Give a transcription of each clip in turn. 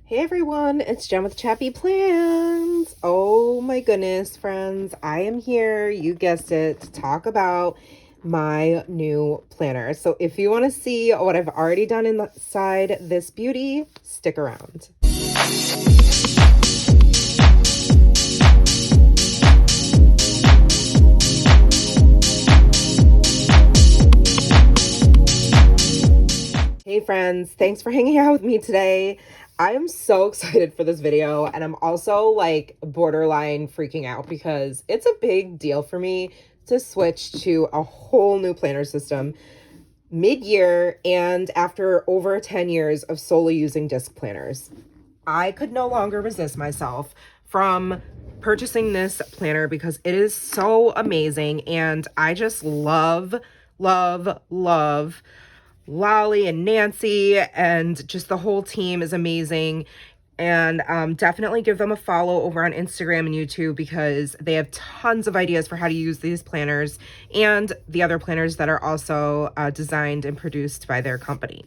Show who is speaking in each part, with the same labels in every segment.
Speaker 1: Hey everyone, it's Jen with ChappyPlans. Oh my goodness, friends, I am here, you guessed it, to talk about my new planner. So if you want to see what I've already done inside this beauty, stick around. Hey friends, thanks for hanging out with me today. I am so excited for this video, and I'm also like borderline freaking out because it's a big deal for me to switch to a whole new planner system mid-year and after over 10 years of solely using disc planners. I could no longer resist myself from purchasing this planner because it is so amazing, and I just love Lolly and Nancy, and just the whole team is amazing. And definitely give them a follow over on Instagram and YouTube because they have tons of ideas for how to use these planners and the other planners that are also designed and produced by their company.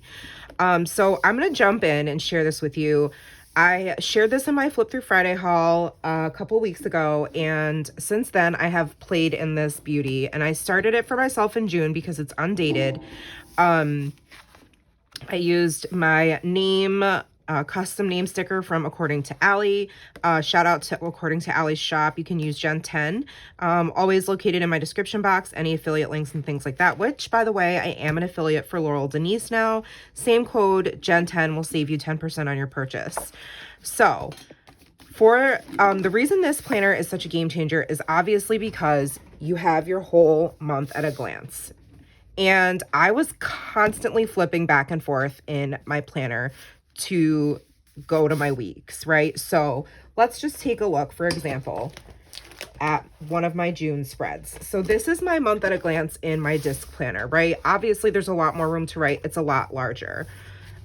Speaker 1: So I'm going to jump in and share this with you. I shared this in my Flip Through Friday haul a couple weeks ago, and since then I have played in this beauty, and I started it for myself in June because it's undated. I used my name, custom name sticker from According to Allie. Shout out to According to Allie's shop. You can use Gen 10. Always located in my description box, any affiliate links and things like that, which, by the way, I am an affiliate for Laurel Denise now. Same code, Gen 10 will save you 10% on your purchase. So for the reason this planner is such a game changer is obviously because you have your whole month at a glance. And I was constantly flipping back and forth in my planner to go to my weeks, right? So let's just take a look, for example, at one of my June spreads. So this is my month at a glance in my disc planner, right? Obviously, there's a lot more room to write. It's a lot larger.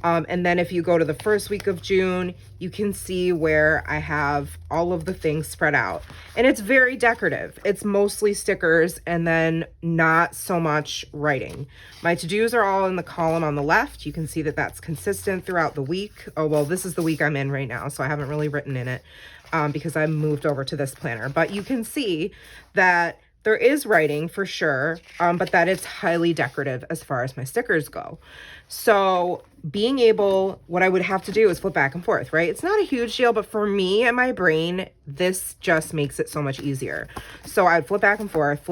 Speaker 1: And then if you go to the first week of June, you can see where I have all of the things spread out. And it's very decorative. It's mostly stickers and then not so much writing. My to-dos are all in the column on the left. You can see that that's consistent throughout the week. Oh, well, this is the week I'm in right now, so I haven't really written in it because I moved over to this planner. But you can see that there is writing for sure, but that it's highly decorative as far as my stickers go. So being able, what I would have to do is flip back and forth, right? It's not a huge deal, but for me and my brain, this just makes it so much easier. So I'd flip back and forth,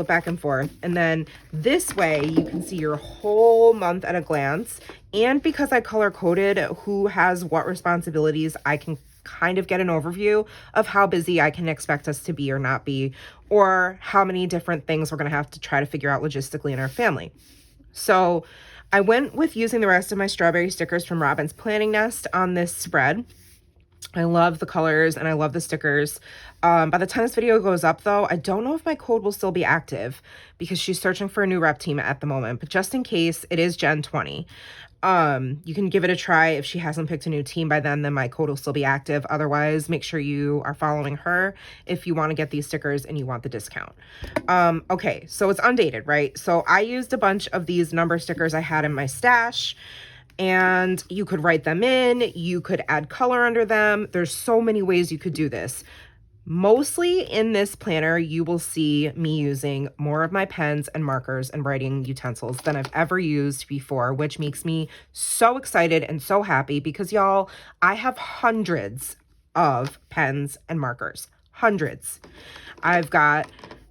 Speaker 1: and then this way you can see your whole month at a glance. And because I color coded who has what responsibilities, I can kind of get an overview of how busy I can expect us to be or not be, or how many different things we're going to have to try to figure out logistically in our family. So I went with using the rest of my strawberry stickers from Robin's Planning Nest on this spread. I love the colors and I love the stickers. By the time this video goes up though, I don't know if my code will still be active because she's searching for a new rep team at the moment, but just in case, it is Gen 20. You can give it a try. If she hasn't picked a new team by then my code will still be active. Otherwise, make sure you are following her if you want to get these stickers and you want the discount. Okay, so it's undated, right? So I used a bunch of these number stickers I had in my stash, and you could write them in, you could add color under them. There's so many ways you could do this. Mostly in this planner, you will see me using more of my pens and markers and writing utensils than I've ever used before, which makes me so excited and so happy because, y'all, I have hundreds of pens and markers. Hundreds. I've got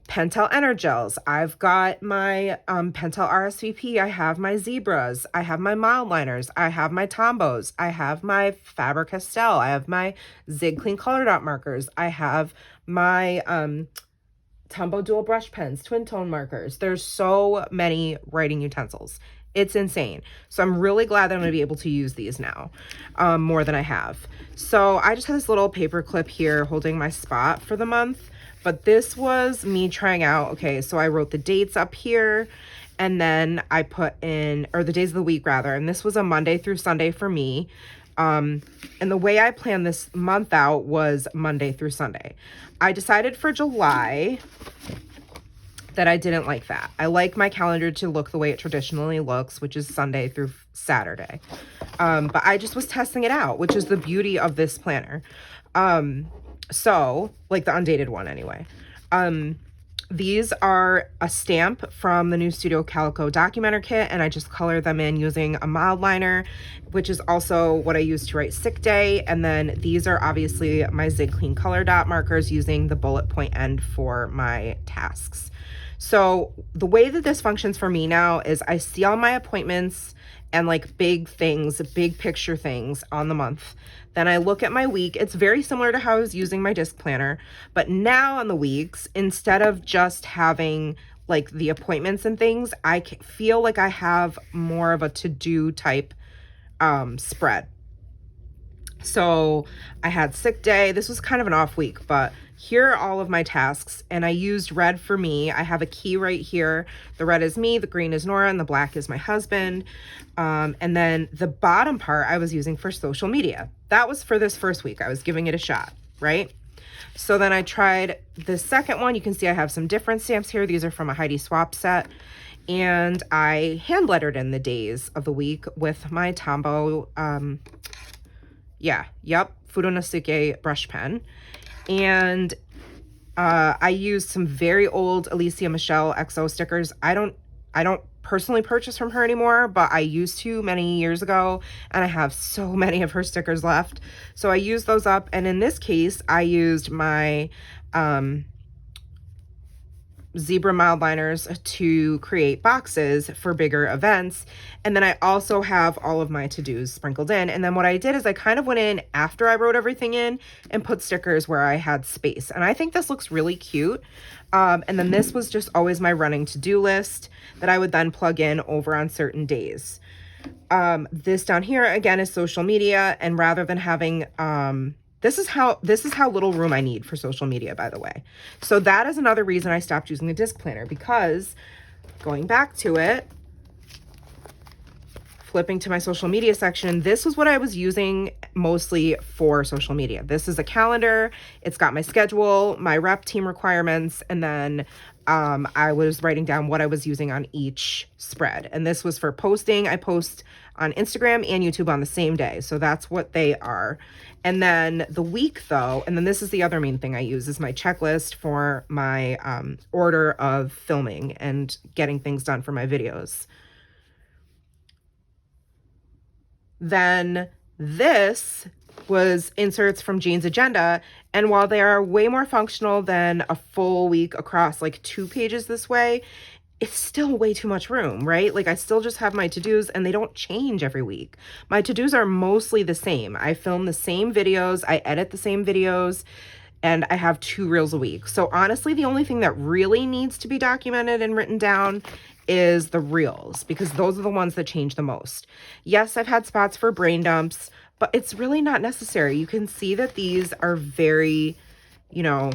Speaker 1: Pentel Energels. I've got my Pentel RSVP. I have my Zebras. I have my mild liners. I have my Tombos. I have my Faber-Castell. I have my Zig Clean Color Dot markers. I have my Tombow dual brush pens, twin tone markers. There's so many writing utensils. It's insane. So I'm really glad that I'm going to be able to use these now more than I have. So I just have this little paper clip here holding my spot for the month. But this was me trying out, okay, so I wrote the dates up here, and then I put in, or the days of the week rather, and this was a Monday through Sunday for me. And the way I planned this month out was Monday through Sunday. I decided for July that I didn't like that. I like my calendar to look the way it traditionally looks, which is Sunday through Saturday. But I just was testing it out, which is the beauty of this planner. So, like the Undated one anyway. These are a stamp from the new Studio Calico Documenter Kit, and I just color them in using a mild liner, which is also what I use to write sick day. And then these are obviously my Zig Clean color dot markers using the bullet point end for my tasks. So the way that this functions for me now is I see all my appointments and like big things, big picture things on the month. Then I look at my week. It's very similar to how I was using my disc planner, but now on the weeks, instead of just having like the appointments and things, I feel like I have more of a to-do type spread. So I had sick day. This was kind of an off week, but here are all of my tasks, and I used red for me. I have a key right here. The red is me, the green is Nora, and the black is my husband. And then the bottom part I was using for social media. That was for this first week. I was giving it a shot, right? So then I tried the second one. You can see I have some different stamps here. These are from a Heidi Swap set. And I hand lettered in the days of the week with my Tombow, Fudonosuke brush pen. And I used some very old Alicia Michelle XO stickers. I don't personally purchase from her anymore, but I used to many years ago, and I have so many of her stickers left. So I used those up, and in this case, I used my zebra mild liners to create boxes for bigger events. And then I also have all of my to-dos sprinkled in. And then what I did is I kind of went in after I wrote everything in and put stickers where I had space. And I think this looks really cute. And then this was just always my running to-do list that I would then plug in over on certain days. This down here again is social media, and rather than having this is how little room I need for social media, by the way. So that is another reason I stopped using the disc planner, because going back to it, flipping to my social media section, this was what I was using mostly for social media. This is a calendar. It's got my schedule, my rep team requirements, and then I was writing down what I was using on each spread. And this was for posting. I post on Instagram and YouTube on the same day. So that's what they are. And then the week though, and then this is the other main thing I use, is my checklist for my order of filming and getting things done for my videos. Then this was inserts from Jane's agenda. And while they are way more functional than a full week across like 2 pages this way, it's still way too much room, right? Like I still just have my to-dos, and they don't change every week. My to-dos are mostly the same. I film the same videos, I edit the same videos, and I have 2 reels a week. So honestly, the only thing that really needs to be documented and written down is the reels, because those are the ones that change the most. Yes, I've had spots for brain dumps, but it's really not necessary. You can see that these are very, you know,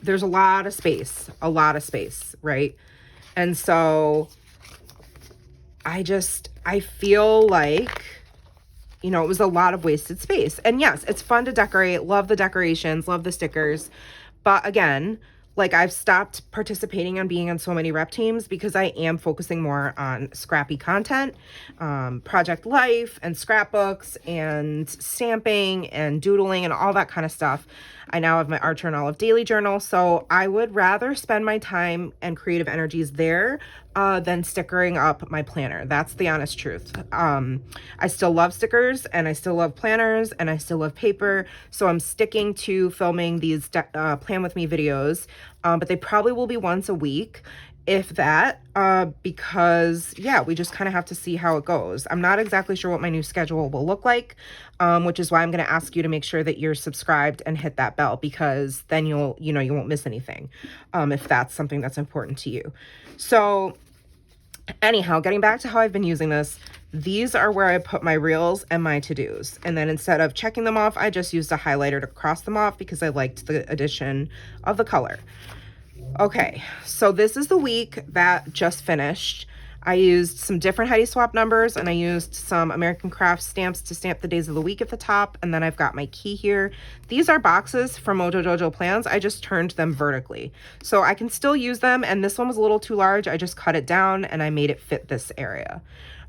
Speaker 1: there's a lot of space, right? And so I feel like, you know, it was a lot of wasted space. And yes, it's fun to decorate, love the decorations, love the stickers. But again, like I've stopped participating on being on so many rep teams because I am focusing more on scrappy content, project life and scrapbooks and stamping and doodling and all that kind of stuff. I now have my Archer and Olive daily journal, so I would rather spend my time and creative energies there than stickering up my planner. That's the honest truth. I still love stickers, and I still love planners, and I still love paper, so I'm sticking to filming these Plan With Me videos, but they probably will be once a week, if that, because yeah, we just kind of have to see how it goes. I'm not exactly sure what my new schedule will look like, which is why I'm going to ask you to make sure that you're subscribed and hit that bell, because then you won't miss anything, if that's something that's important to you. So anyhow, getting back to how I've been using this, these are where I put my reels and my to-dos. And then instead of checking them off, I just used a highlighter to cross them off because I liked the addition of the color. Okay, so this is the week that just finished. I used some different Heidi Swap numbers, and I used some American Craft stamps to stamp the days of the week at the top. And then I've got my key here. These are boxes from Mojo Dojo Plans. I just turned them vertically, so I can still use them. And this one was a little too large. I just cut it down and I made it fit this area.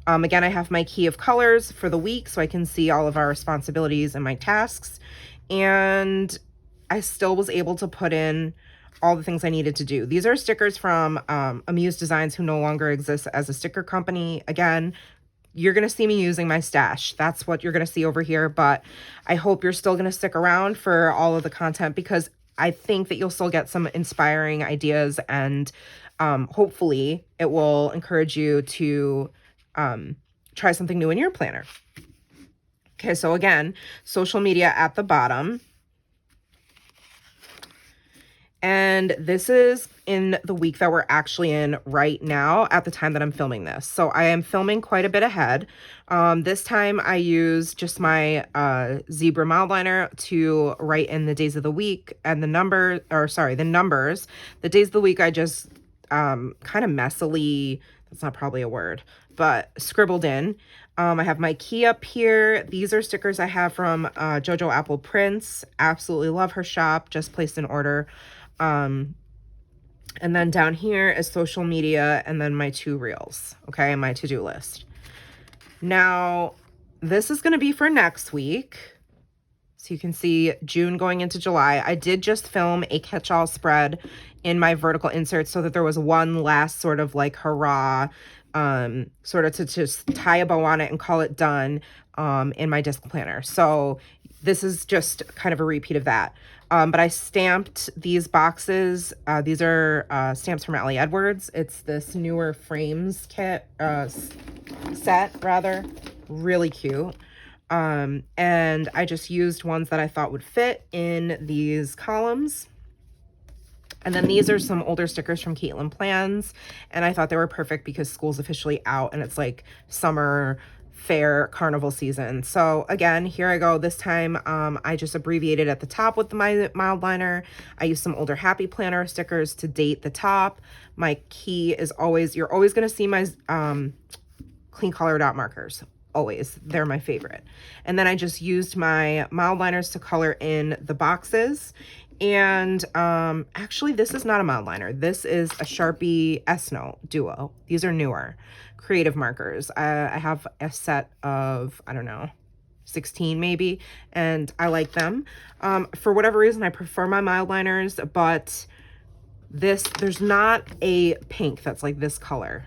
Speaker 1: Again, I have my key of colors for the week so I can see all of our responsibilities and my tasks. And I still was able to put in all the things I needed to do. These are stickers from Amuse Designs, who no longer exists as a sticker company. Again, you're going to see me using my stash. That's what you're going to see over here. But I hope you're still going to stick around for all of the content, because I think that you'll still get some inspiring ideas, and hopefully it will encourage you to try something new in your planner. Okay, so again, social media at the bottom. And this is in the week that we're actually in right now at the time that I'm filming this. So I am filming quite a bit ahead. This time I used just my zebra Mildliner to write in the days of the week, and the numbers. The days of the week I just kind of messily, that's not probably a word, but scribbled in. I have my key up here. These are stickers I have from Jojo Apple Prints. Absolutely love her shop. Just placed an order. And then down here is social media, and then my 2 reels, okay, and my to-do list. Now, this is going to be for next week. So you can see June going into July. I did just film a catch-all spread in my vertical insert so that there was one last sort of like hurrah, sort of to just tie a bow on it and call it done in my disc planner. So this is just kind of a repeat of that. But I stamped these boxes. These are stamps from Ellie Edwards. It's this newer frames kit, set rather, really cute. And I just used ones that I thought would fit in these columns. And then these are some older stickers from ChappyPlans, and I thought they were perfect because school's officially out and it's like summer fair carnival season. So again, here I go. This time I just abbreviated at the top with my Mildliner. I used some older Happy Planner stickers to date the top. My key is always, you're always going to see my clean color dot markers. Always. They're my favorite. And then I just used my Mildliners to color in the boxes. And actually, this is not a Mildliner. This is a Sharpie S-Note Duo. These are newer creative markers. I have a set of, I don't know, 16 maybe, and I like them. For whatever reason, I prefer my Mildliners, but there's not a pink that's like this color.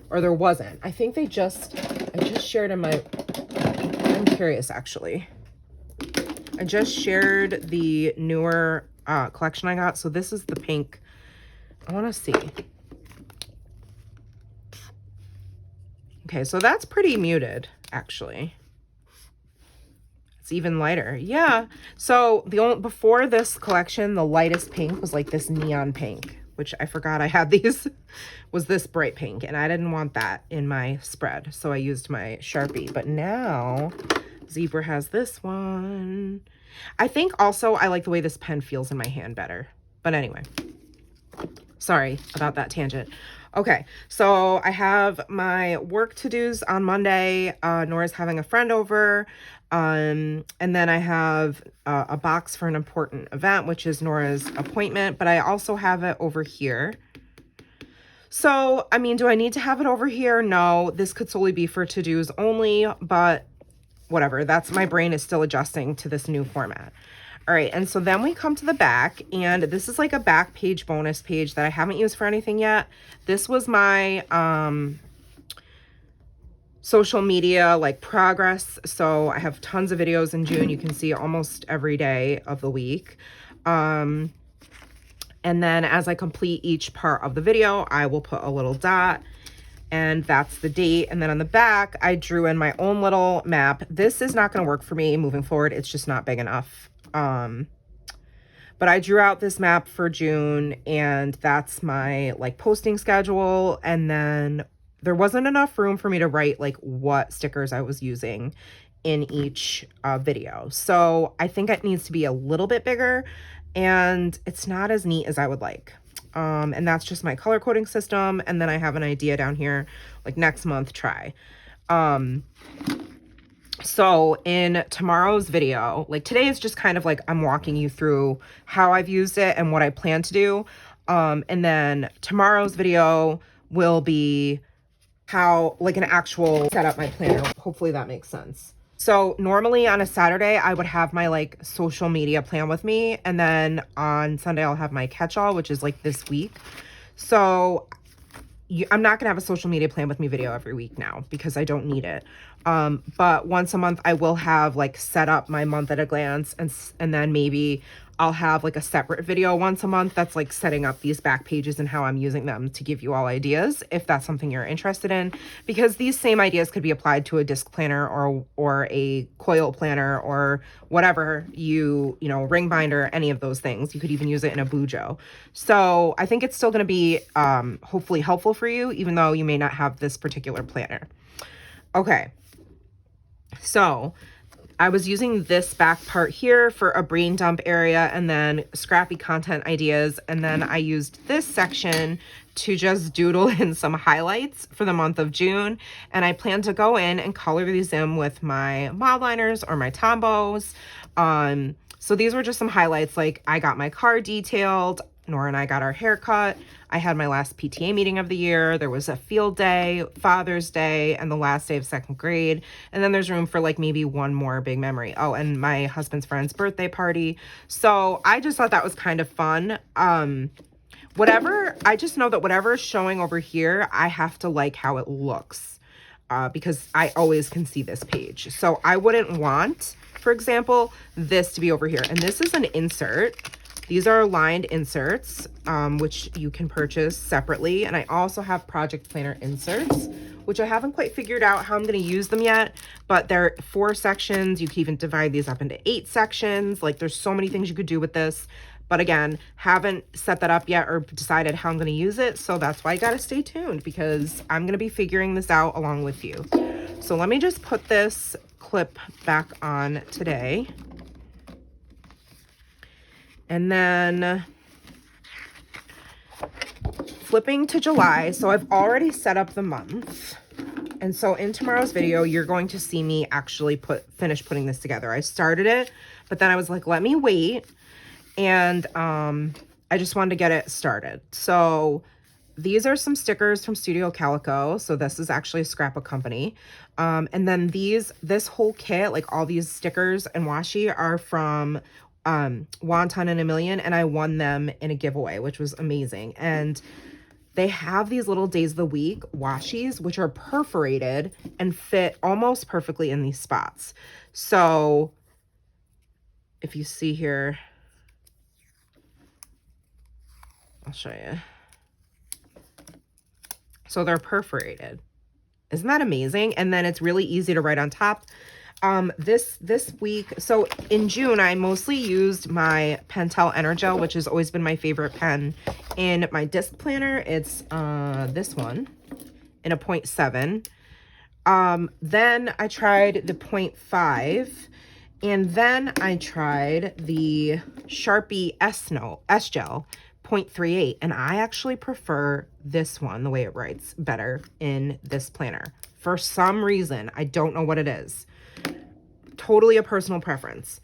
Speaker 1: Or there wasn't. I think I just shared in my, I'm curious actually. I just shared the newer collection I got. So this is the pink. I want to see. Okay, so that's pretty muted, actually. It's even lighter. Yeah. So before this collection, the lightest pink was like this neon pink, which I forgot I had these, was this bright pink. And I didn't want that in my spread. So I used my Sharpie. But now Zebra has this one. I think also I like the way this pen feels in my hand better. But anyway, sorry about that tangent. Okay, so I have my work to-dos on Monday. Nora's having a friend over. And then I have a box for an important event, which is Nora's appointment. But I also have it over here. So, I mean, do I need to have it over here? No, this could solely be for to-dos only, but whatever. That's, my brain is still adjusting to this new format. All right, and so then we come to the back, and this is like a back page bonus page that I haven't used for anything yet. This was my social media like progress. So I have tons of videos in June. You can see almost every day of the week. And then as I complete each part of the video, I will put a little dot, and that's the date. And then on the back, I drew in my own little map. This is not going to work for me moving forward. It's just not big enough. But I drew out this map for June, and that's my like posting schedule. And then there wasn't enough room for me to write like what stickers I was using in each video. So I think it needs to be a little bit bigger, and it's not as neat as I would like. And that's just my color coding system. And then I have an idea down here, like next month, try. So in tomorrow's video, like today is just kind of like I'm walking you through how I've used it and what I plan to do. And then tomorrow's video will be how, like, an actual set up my planner. Hopefully that makes sense. So normally on a Saturday, I would have my like social media plan with me. And then on Sunday, I'll have my catch-all, which is like this week. So I'm not gonna have a social media plan with me video every week now because I don't need it. But once a month I will have like set up my month at a glance, and then maybe I'll have like a separate video once a month that's like setting up these back pages and how I'm using them to give you all ideas if that's something you're interested in, because these same ideas could be applied to a disc planner or a coil planner or whatever you know, ring binder, any of those things. You could even use it in a bujo. So I think it's still going to be hopefully helpful for you, even though you may not have this particular planner. Okay. So I was using this back part here for a brain dump area and then scrappy content ideas. And then I used this section to just doodle in some highlights for the month of June. And I plan to go in and color these in with my mild liners or my Tombos. So these were just some highlights. Like I got my car detailed. Nora and I got our hair cut. I had my last PTA meeting of the year. There was a field day, Father's Day, and the last day of second grade. And then there's room for like maybe one more big memory. Oh, and my husband's friend's birthday party. So I just thought that was kind of fun. I just know that whatever is showing over here, I have to like how it looks because I always can see this page. So I wouldn't want, for example, this to be over here. And this is an insert. These are lined inserts, which you can purchase separately. And I also have project planner inserts, which I haven't quite figured out how I'm going to use them yet, but they're 4 sections. You can even divide these up into 8 sections. Like there's so many things you could do with this. But again, haven't set that up yet or decided how I'm going to use it. So that's why you got to stay tuned, because I'm going to be figuring this out along with you. So let me just put this clip back on today. And then flipping to July. So I've already set up the month. And so in tomorrow's video, you're going to see me actually finish putting this together. I started it, but then I was like, let me wait. And I just wanted to get it started. So these are some stickers from Studio Calico. So this is actually a scrapbook company. And then this whole kit, like all these stickers and washi, are from Wonton and a Million, and I won them in a giveaway, which was amazing. And they have these little days of the week washis, which are perforated and fit almost perfectly in these spots. So if you see here, I'll show you. So they're perforated. Isn't that amazing? And then it's really easy to write on top. This week, so in June, I mostly used my Pentel Energel, which has always been my favorite pen. In my disc planner, it's this one in a 0.7. Then I tried the 0.5, and then I tried the Sharpie S Gel 0.38, and I actually prefer this one, the way it writes, better in this planner. For some reason, I don't know what it is. Totally a personal preference.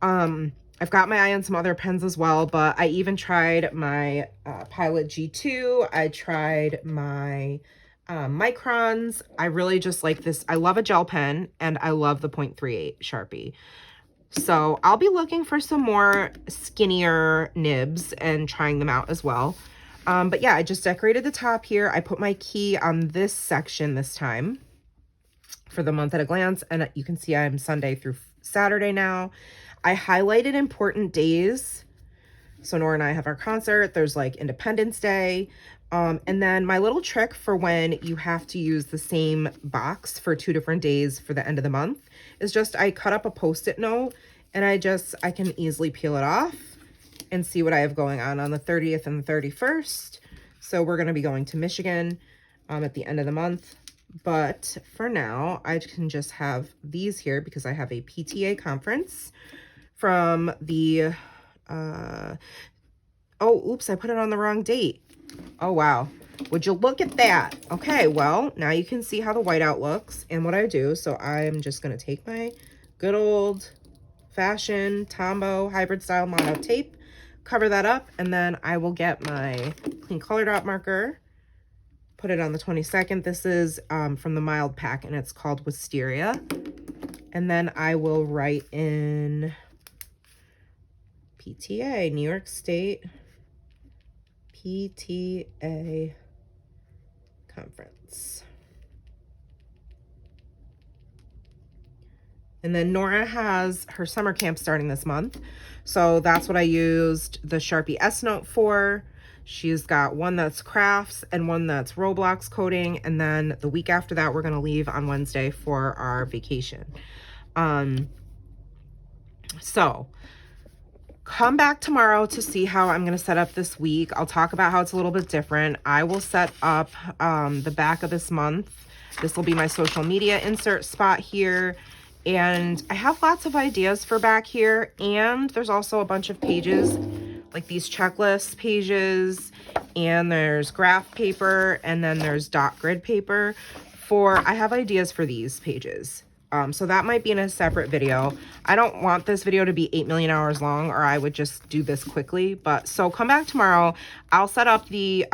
Speaker 1: I've got my eye on some other pens as well, but I even tried my Pilot G2. I tried my Microns. I really just like this. I love a gel pen, and I love the 0.38 Sharpie. So I'll be looking for some more skinnier nibs and trying them out as well. But yeah, I just decorated the top here. I put my key on this section this time for the month at a glance, and you can see I'm Sunday through Saturday now. I highlighted important days. So Nora and I have our concert. There's like Independence Day. And then my little trick for when you have to use the same box for 2 different days for the end of the month is just I cut up a Post-it note, and I can easily peel it off and see what I have going on the 30th and the 31st. So we're going to be going to Michigan at the end of the month. But for now, I can just have these here because I have a PTA conference from the, Oh, oops, I put it on the wrong date. Oh, wow. Would you look at that? Okay, well, now you can see how the whiteout looks and what I do. So I'm just going to take my good old fashioned Tombow hybrid style mono tape, cover that up, and then I will get my clean color dot marker, put it on the 22nd. This is from the Mild pack, and it's called Wisteria. And then I will write in PTA, New York State PTA Conference. And then Nora has her summer camp starting this month. So that's what I used the Sharpie S Note for. She's got one that's crafts and one that's Roblox coding. And then the week after that, we're going to leave on Wednesday for our vacation. So come back tomorrow to see how I'm going to set up this week. I'll talk about how it's a little bit different. I will set up the back of this month. This will be my social media insert spot here. And I have lots of ideas for back here. And there's also a bunch of pages, like these checklist pages. And there's graph paper. And then there's dot grid paper. I have ideas for these pages. So that might be in a separate video. I don't want this video to be 8 million hours long, or I would just do this quickly. But so come back tomorrow. I'll set up the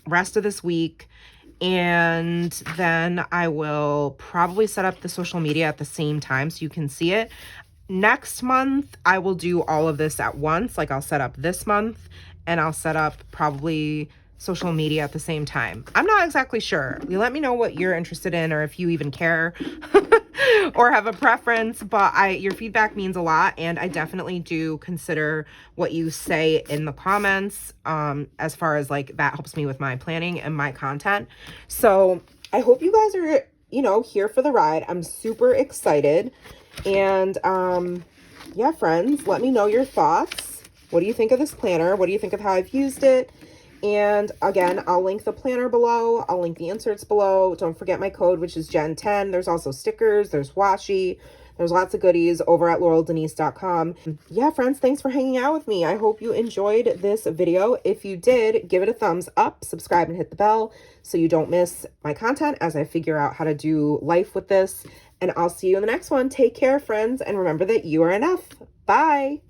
Speaker 1: rest of this week. And then I will probably set up the social media at the same time so you can see it. Next month, I will do all of this at once. Like I'll set up this month and I'll set up probably social media at the same time. I'm not exactly sure. You let me know what you're interested in or if you even care or have a preference, but your feedback means a lot, and I definitely do consider what you say in the comments as far as like that helps me with my planning and my content. So I hope you guys are, you know, here for the ride. I'm super excited. And yeah, friends, let me know your thoughts. What do you think of this planner? What do you think of how I've used it? And again, I'll link the planner below. I'll link the inserts below. Don't forget my code, which is Gen10. There's also stickers. There's washi. There's lots of goodies over at laureldenise.com. Yeah, friends, thanks for hanging out with me. I hope you enjoyed this video. If you did, give it a thumbs up, subscribe, and hit the bell so you don't miss my content as I figure out how to do life with this. And I'll see you in the next one. Take care, friends, and remember that you are enough. Bye.